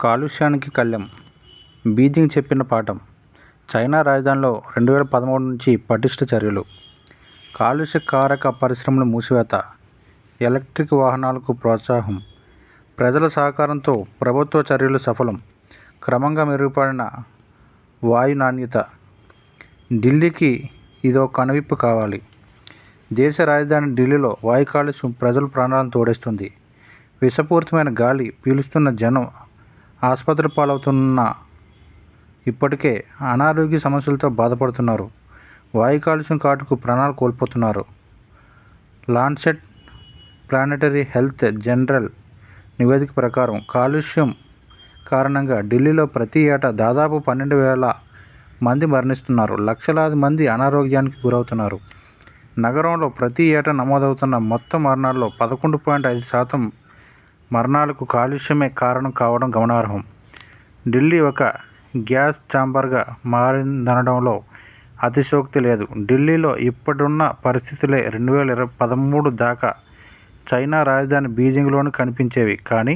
కాలుష్యానికి కళ్ళెం బీజింగ్ చెప్పిన పాఠం. చైనా రాజధానిలో 2013 నుంచి పటిష్ట చర్యలు. కాలుష్యకారక పరిశ్రమల మూసివేత, ఎలక్ట్రిక్ వాహనాలకు ప్రోత్సాహం, ప్రజల సహకారంతో ప్రభుత్వ చర్యలు సఫలం. క్రమంగా మెరుగుపడిన వాయు నాణ్యత. ఢిల్లీకి ఇదో కనువిప్పు కావాలి. దేశ రాజధాని ఢిల్లీలో వాయు కాలుష్యం ప్రజల ప్రాణాలను తోడేస్తుంది. విషపూరితమైన గాలి పీలుస్తున్న జనం ఆసుపత్రి పాలవుతున్న ఇప్పటికే అనారోగ్య సమస్యలతో బాధపడుతున్నారు. వాయు కాలుష్యం కాటుకు ప్రాణాలు కోల్పోతున్నారు. లాన్సెట్ ప్లానెటరీ హెల్త్ జనరల్ నివేదిక ప్రకారం కాలుష్యం కారణంగా ఢిల్లీలో ప్రతి ఏటా దాదాపు 12,000 మంది మరణిస్తున్నారు. లక్షలాది మంది అనారోగ్యానికి గురవుతున్నారు. నగరంలో ప్రతి ఏటా నమోదవుతున్న మొత్తం మరణాల్లో 11.5% మరణాలకు కాలుష్యమే కారణం కావడం గమనార్హం. ఢిల్లీ ఒక గ్యాస్ ఛాంబర్గా మారిందనడంలో అతిశయోక్తి లేదు. ఢిల్లీలో ఇప్పుడున్న పరిస్థితులే 2013 దాకా చైనా రాజధాని బీజింగ్లోనూ కనిపించేవి. కానీ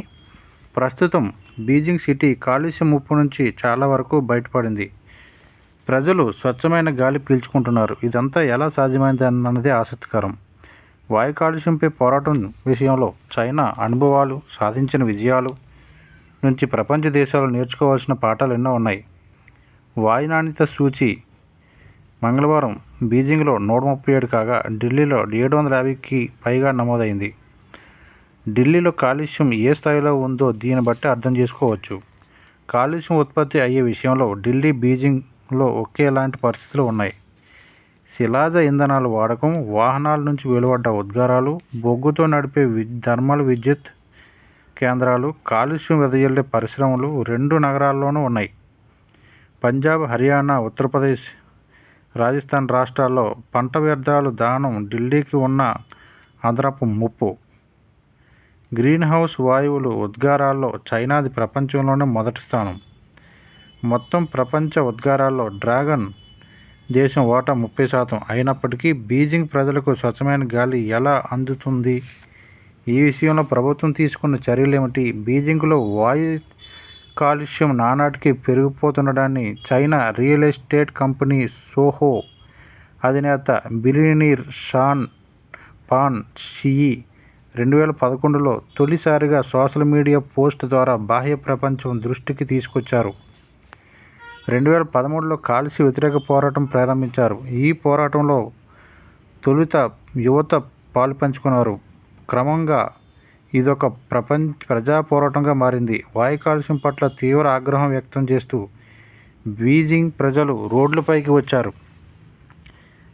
ప్రస్తుతం బీజింగ్ సిటీ కాలుష్య ముప్పు నుంచి చాలా వరకు బయటపడింది. ప్రజలు స్వచ్ఛమైన గాలి పీల్చుకుంటున్నారు. ఇదంతా ఎలా సాధ్యమైందన్నది ఆసక్తికరం. వాయు కాలుష్యంపై పోరాటం విషయంలో చైనా అనుభవాలు, సాధించిన విజయాలు నుంచి ప్రపంచ దేశాలు నేర్చుకోవాల్సిన పాఠాలు ఎన్నో ఉన్నాయి. వాయు నాణ్యత సూచి మంగళవారం బీజింగ్లో 137 కాగా ఢిల్లీలో 750కి పైగా నమోదైంది. ఢిల్లీలో కాలుష్యం ఏ స్థాయిలో ఉందో దీన్ని బట్టి అర్థం చేసుకోవచ్చు. కాలుష్యం ఉత్పత్తి అయ్యే విషయంలో ఢిల్లీ, బీజింగ్లో ఒకేలాంటి పరిస్థితులు ఉన్నాయి. శిలాజ ఇంధనాల వాడకం, వాహనాల నుంచి వెలువడ్డ ఉద్గారాలు, బొగ్గుతో నడిపే థర్మల్ విద్యుత్ కేంద్రాలు, కాలుష్యం వెదజల్లే పరిశ్రమలు 2 నగరాల్లోనూ ఉన్నాయి. పంజాబ్, హర్యానా, ఉత్తరప్రదేశ్, రాజస్థాన్ రాష్ట్రాల్లో పంట వ్యర్థాలు దహనం ఢిల్లీకి ఉన్న అదనపు ముప్పు. గ్రీన్ హౌస్ వాయువులు ఉద్గారాల్లో చైనాది ప్రపంచంలోనే మొదటి స్థానం. మొత్తం ప్రపంచ ఉద్గారాల్లో డ్రాగన్ దేశం వాటా 30%. అయినప్పటికీ బీజింగ్ ప్రజలకు స్వచ్ఛమైన గాలి ఎలా అందుతుంది? ఈ విషయంలో ప్రభుత్వం తీసుకున్న చర్యలేమిటి? బీజింగ్లో వాయు కాలుష్యం నానాటికి పెరిగిపోతుండడాన్ని China real estate company Soho అధినేత బిలియనీర్ షాన్ పాన్ షియి 2011లో తొలిసారిగా సోషల్ మీడియా పోస్ట్ ద్వారా బాహ్య ప్రపంచం దృష్టికి తీసుకొచ్చారు. 2013లో కాలుష్య వ్యతిరేక పోరాటం ప్రారంభించారు. ఈ పోరాటంలో తొలుత యువత పాలుపంచుకున్నారు. క్రమంగా ఇదొక ప్రజా పోరాటంగా మారింది. వాయు కాలుష్యం పట్ల తీవ్ర ఆగ్రహం వ్యక్తం చేస్తూ బీజింగ్ ప్రజలు రోడ్లపైకి వచ్చారు.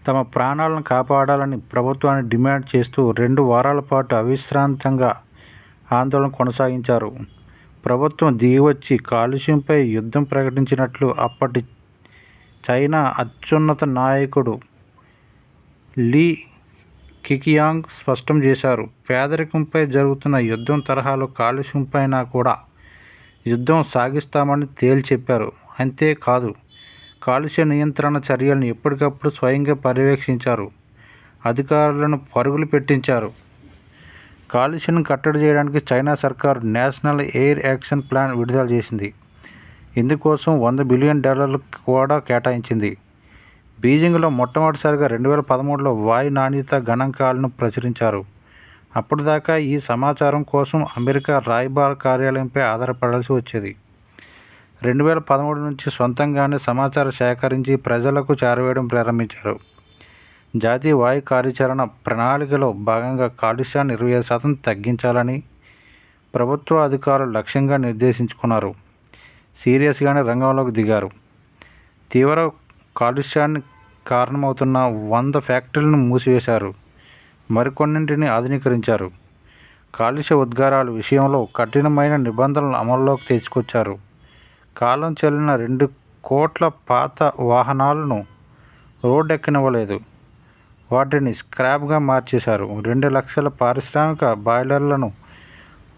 తమ ప్రాణాలను కాపాడాలని ప్రభుత్వాన్ని డిమాండ్ చేస్తూ 2 వారాల పాటు అవిశ్రాంతంగా ఆందోళన కొనసాగించారు. ప్రభుత్వం దిగివచ్చి కాలుష్యంపై యుద్ధం ప్రకటించినట్లు అప్పటి చైనా అత్యున్నత నాయకుడు లీ కెకియాంగ్ స్పష్టం చేశారు. పేదరికంపై జరుగుతున్న యుద్ధం తరహాలో కాలుష్యంపైన కూడా యుద్ధం సాగిస్తామని తేల్చి చెప్పారు. అంతేకాదు, కాలుష్య నియంత్రణ చర్యలను ఎప్పటికప్పుడు స్వయంగా పర్యవేక్షించారు. అధికారులను పరుగులు పెట్టించారు. కాలుష్యాన్ని కట్టడి చేయడానికి చైనా సర్కారు నేషనల్ ఎయిర్ యాక్షన్ ప్లాన్ విడుదల చేసింది. ఇందుకోసం $100 బిలియన్ కూడా కేటాయించింది. బీజింగ్లో మొట్టమొదటిసారిగా 2013లో వాయు నాణ్యత గణాంకాలను ప్రచురించారు. అప్పటిదాకా ఈ సమాచారం కోసం అమెరికా రాయబార కార్యాలయంపై ఆధారపడాల్సి వచ్చేది. 2013 నుంచి సొంతంగానే సమాచారం సేకరించి ప్రజలకు చేరవేయడం ప్రారంభించారు. జాతీయ వాయు కార్యాచరణ ప్రణాళికలో భాగంగా కాలుష్యాన్ని 25% తగ్గించాలని ప్రభుత్వ అధికారులు లక్ష్యంగా నిర్దేశించుకున్నారు. సీరియస్గానే రంగంలోకి దిగారు. తీవ్ర కాలుష్యానికి కారణమవుతున్న 100 ఫ్యాక్టరీలను మూసివేశారు. మరికొన్నింటిని ఆధునీకరించారు. కాలుష్య ఉద్గారాల విషయంలో కఠినమైన నిబంధనలు అమల్లోకి తీసుకొచ్చారు. కాలం చెల్లిన 2 కోట్ల పాత వాహనాలను రోడ్డెక్కనివ్వలేదు. వాటిని స్క్రాప్గా మార్చేశారు. 2 లక్షల పారిశ్రామిక బాయిలర్లను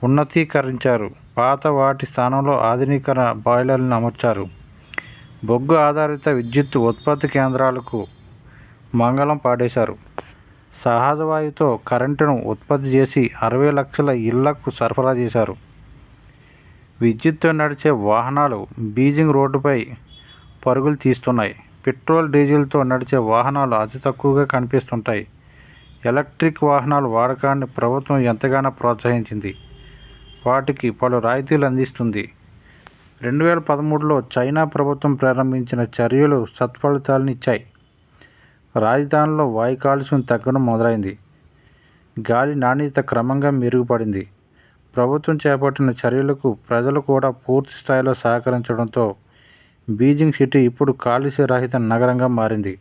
ఉన్నతీకరించారు. పాత వాటి స్థానంలో ఆధునిక బాయిలర్లను అమర్చారు. బొగ్గు ఆధారిత విద్యుత్ ఉత్పత్తి కేంద్రాలకు మంగళం పాడేశారు. సహజ వాయువుతో కరెంటును ఉత్పత్తి చేసి 60 లక్షల ఇళ్లకు సరఫరా చేశారు. విద్యుత్తో నడిచే వాహనాలు బీజింగ్ రోడ్డుపై పరుగులు తీస్తున్నాయి. పెట్రోల్, డీజిల్తో నడిచే వాహనాలు అతి తక్కువగా కనిపిస్తుంటాయి. ఎలక్ట్రిక్ వాహనాల వాడకాన్ని ప్రభుత్వం ఎంతగానో ప్రోత్సహించింది. వాటికి పలు రాయితీలు అందిస్తుంది. 2013లో చైనా ప్రభుత్వం ప్రారంభించిన చర్యలు సత్ఫలితాలను ఇచ్చాయి. రాజధానిలో వాయు కాలుష్యం తగ్గడం మొదలైంది. గాలి నాణ్యత క్రమంగా మెరుగుపడింది. ప్రభుత్వం చేపట్టిన చర్యలకు ప్రజలు కూడా పూర్తి స్థాయిలో సహకరించడంతో బీజింగ్ సిటీ ఇప్పుడు కాలుష్య రహిత నగరంగా మారింది.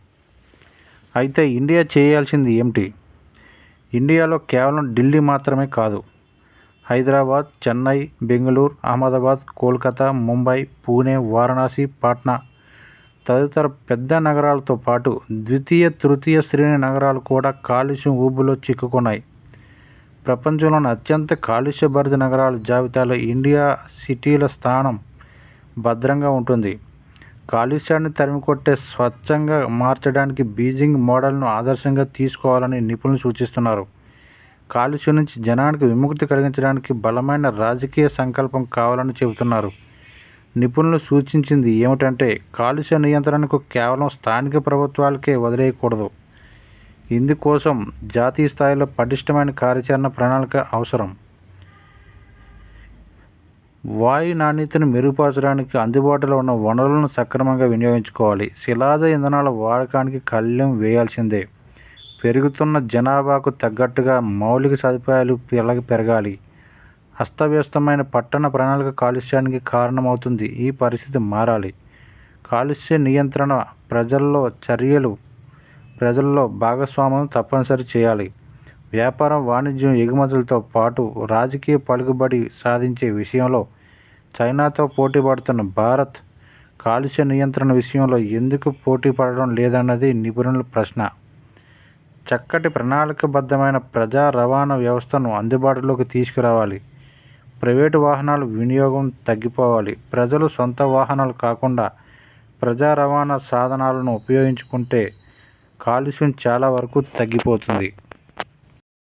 అయితే ఇండియా చేయాల్సింది ఏమిటి? ఇండియాలో కేవలం ఢిల్లీ మాత్రమే కాదు, హైదరాబాద్, చెన్నై, బెంగళూరు, అహ్మదాబాద్, కోల్కతా, ముంబై, పూణే, వారణాసి, పాట్నా తదితర పెద్ద నగరాలతో పాటు ద్వితీయ, తృతీయ శ్రేణి నగరాలు కూడా కాలుష్యం ఊబిలో చిక్కుకున్నాయి. ప్రపంచంలోని అత్యంత కాలుష్యభరిత నగరాల జాబితాలో ఇండియా సిటీల స్థానం భద్రంగా ఉంటుంది. కాలుష్యాన్ని తరిమికొట్టే స్వచ్ఛంగా మార్చడానికి బీజింగ్ మోడల్ను ఆదర్శంగా తీసుకోవాలని నిపుణులు సూచిస్తున్నారు. కాలుష్యం నుంచి జనానికి విముక్తి కలిగించడానికి బలమైన రాజకీయ సంకల్పం కావాలని చెబుతున్నారు. నిపుణులు సూచించింది ఏమిటంటే కాలుష్య నియంత్రణకు కేవలం స్థానిక ప్రభుత్వాలకే వదిలేయకూడదు. ఇందుకోసం జాతీయ స్థాయిలో పటిష్టమైన కార్యాచరణ ప్రణాళిక అవసరం. వాయు నాణ్యతను మెరుగుపరచడానికి అందుబాటులో ఉన్న వనరులను సక్రమంగా వినియోగించుకోవాలి. శిలాజ ఇంధనాల వాడకానికి కళ్లెం వేయాల్సిందే. పెరుగుతున్న జనాభాకు తగ్గట్టుగా మౌలిక సదుపాయాలు పెరగాలి. అస్తవ్యస్తమైన పట్టణ ప్రణాళిక కాలుష్యానికి కారణమవుతుంది. ఈ పరిస్థితి మారాలి. కాలుష్య నియంత్రణ ప్రజల్లో భాగస్వామ్యం తప్పనిసరి చేయాలి. వ్యాపారం, వాణిజ్యం, ఎగుమతులతో పాటు రాజకీయ పలుకుబడి సాధించే విషయంలో చైనాతో పోటీ పడుతున్న భారత్ కాలుష్య నియంత్రణ విషయంలో ఎందుకు పోటీ పడడం లేదన్నది నిపుణుల ప్రశ్న. చక్కటి ప్రణాళికాబద్ధమైన ప్రజా రవాణా వ్యవస్థను అందుబాటులోకి తీసుకురావాలి. ప్రైవేటు వాహనాల వినియోగం తగ్గిపోవాలి. ప్రజలు సొంత వాహనాలు కాకుండా ప్రజా రవాణా సాధనాలను ఉపయోగించుకుంటే కాలుష్యం చాలా వరకు తగ్గిపోతుంది.